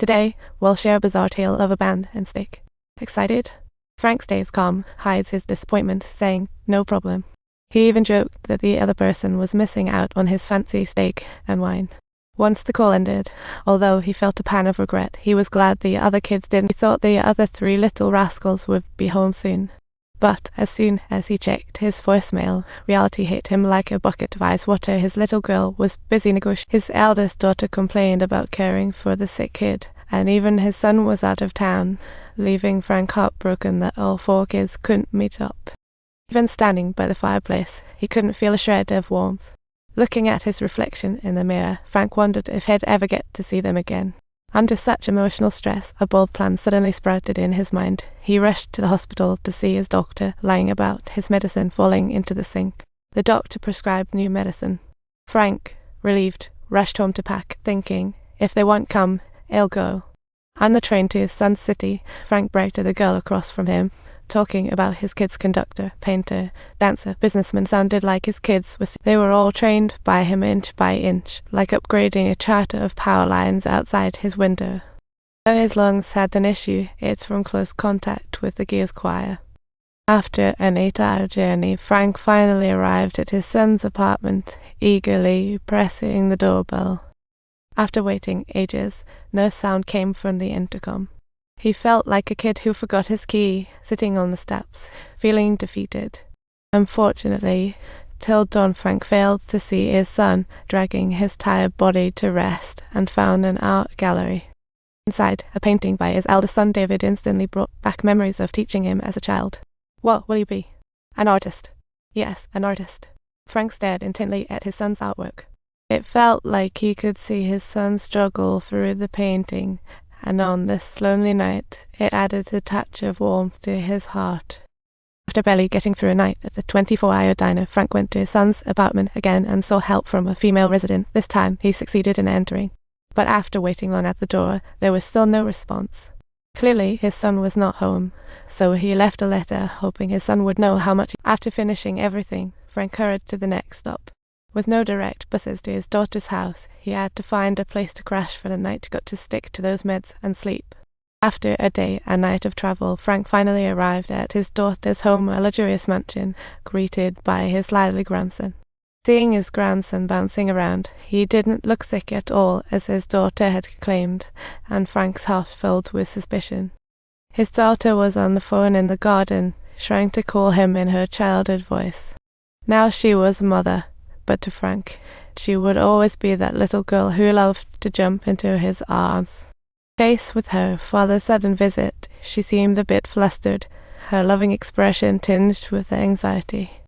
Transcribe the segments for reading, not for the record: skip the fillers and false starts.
Today, we'll share a bizarre tale of a band and steak. Excited? Frank stays calm, hides his disappointment, saying, "No problem." He even joked that the other person was missing out on his fancy steak and wine. Once the call ended, although he felt a pang of regret, he was glad the other kids didn't. He thought the other three little rascals would be home soon. But as soon as he checked his voicemail, reality hit him like a bucket of ice water. His little girl was busy negotiating. His eldest daughter complained about caring for the sick kid, and even his son was out of town, leaving Frank heartbroken that all four kids couldn't meet up. Even standing by the fireplace, he couldn't feel a shred of warmth. Looking at his reflection in the mirror, Frank wondered if he'd ever get to see them again. Under such emotional stress, a bold plan suddenly sprouted in his mind. He rushed to the hospital to see his doctor, lying about, his medicine falling into the sink. The doctor prescribed new medicine. Frank, relieved, rushed home to pack, thinking, if they won't come, he'll go. On the train to his son's city, Frank bragged to the girl across from him, talking about his kids' conductor, painter, dancer, businessman. Sounded like his kids they were all trained by him inch by inch, like upgrading a charter of power lines outside his window. Though his lungs had an issue, it's from close contact with the gears choir. After an 8-hour journey, Frank finally arrived at his son's apartment, eagerly pressing the doorbell. After waiting ages, no sound came from the intercom. He felt like a kid who forgot his key, sitting on the steps, feeling defeated. Unfortunately, till dawn Frank failed to see his son, dragging his tired body to rest, and found an art gallery. Inside, a painting by his eldest son David instantly brought back memories of teaching him as a child. "What will you be?" "An artist." "Yes, an artist." Frank stared intently at his son's artwork. It felt like he could see his son struggle through the painting, and on this lonely night, it added a touch of warmth to his heart. After barely getting through a night at the 24-hour diner, Frank went to his son's apartment again and sought help from a female resident. This time, he succeeded in entering. But after waiting long at the door, there was still no response. Clearly, his son was not home, so he left a letter, hoping his son would know how much. After finishing everything, Frank hurried to the next stop. With no direct buses to his daughter's house, he had to find a place to crash for the night, got to stick to those meds and sleep. After a day and night of travel, Frank finally arrived at his daughter's home, a luxurious mansion, greeted by his lively grandson. Seeing his grandson bouncing around, he didn't look sick at all, as his daughter had claimed, and Frank's heart filled with suspicion. His daughter was on the phone in the garden, trying to call him in her childhood voice. Now she was a mother. But to Frank, she would always be that little girl who loved to jump into his arms. Faced with her father's sudden visit, she seemed a bit flustered, her loving expression tinged with anxiety.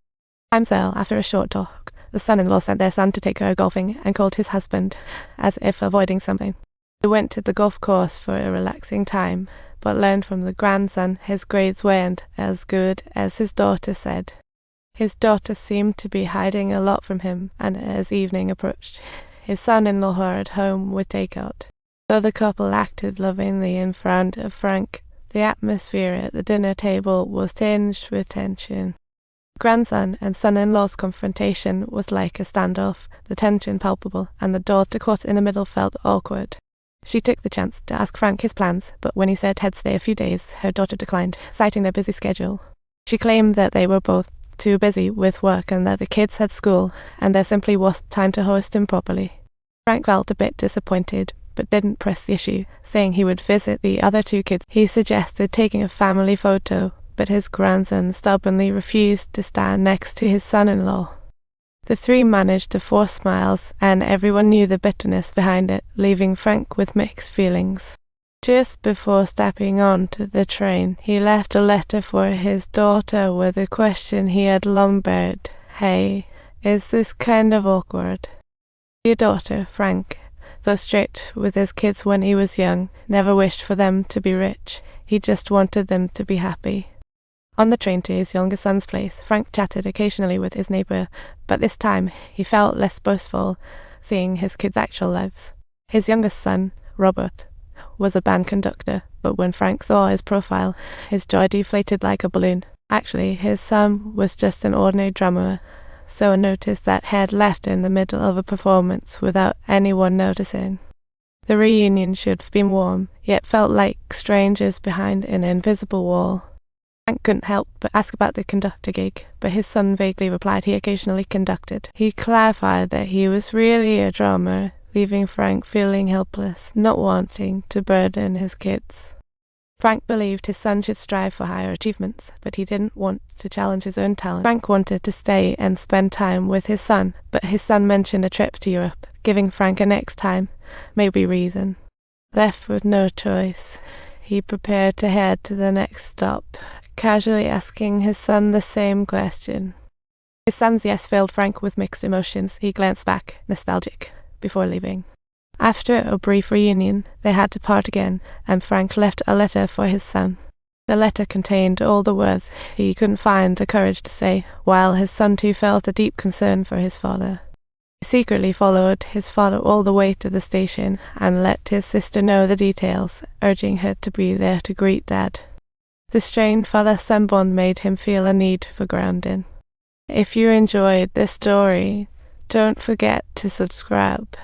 After a short talk, the son-in-law sent their son to take her golfing and called his husband, as if avoiding something. They went to the golf course for a relaxing time, but learned from the grandson his grades weren't as good as his daughter said. His daughter seemed to be hiding a lot from him, and as evening approached, his son-in-law hurried home with takeout. Though the couple acted lovingly in front of Frank, the atmosphere at the dinner table was tinged with tension. Grandson and son-in-law's confrontation was like a standoff, the tension palpable, and the daughter caught in the middle felt awkward. She took the chance to ask Frank his plans, but when he said he'd stay a few days, her daughter declined, citing their busy schedule. She claimed that they were both too busy with work and that the kids had school, and there simply wasn't time to host him properly. Frank felt a bit disappointed, but didn't press the issue, saying he would visit the other two kids. He suggested taking a family photo, but his grandson stubbornly refused to stand next to his son-in-law. The three managed to force smiles, and everyone knew the bitterness behind it, leaving Frank with mixed feelings. Just before stepping onto the train, he left a letter for his daughter with a question he had lumbered. "Hey, is this kind of awkward?" Your daughter, Frank, though strict with his kids when he was young, never wished for them to be rich. He just wanted them to be happy. On the train to his younger son's place, Frank chatted occasionally with his neighbor, but this time he felt less boastful, seeing his kids' actual lives. His youngest son, Robert, was a band conductor, but when Frank saw his profile, his joy deflated like a balloon. Actually, his son was just an ordinary drummer, so I noticed that he had left in the middle of a performance without anyone noticing. The reunion should have been warm, yet felt like strangers behind an invisible wall. Frank couldn't help but ask about the conductor gig, but his son vaguely replied he occasionally conducted. He clarified that he was really a drummer, leaving Frank feeling helpless, not wanting to burden his kids. Frank believed his son should strive for higher achievements, but he didn't want to challenge his own talent. Frank wanted to stay and spend time with his son, but his son mentioned a trip to Europe, giving Frank a next time, maybe reason. Left with no choice, he prepared to head to the next stop, casually asking his son the same question. His son's yes filled Frank with mixed emotions. He glanced back, nostalgic, before leaving. After a brief reunion, they had to part again, and Frank left a letter for his son. The letter contained all the words he couldn't find the courage to say, while his son too felt a deep concern for his father. He secretly followed his father all the way to the station and let his sister know the details, urging her to be there to greet Dad. The strained father-son bond made him feel a need for grounding. If you enjoyed this story, don't forget to subscribe.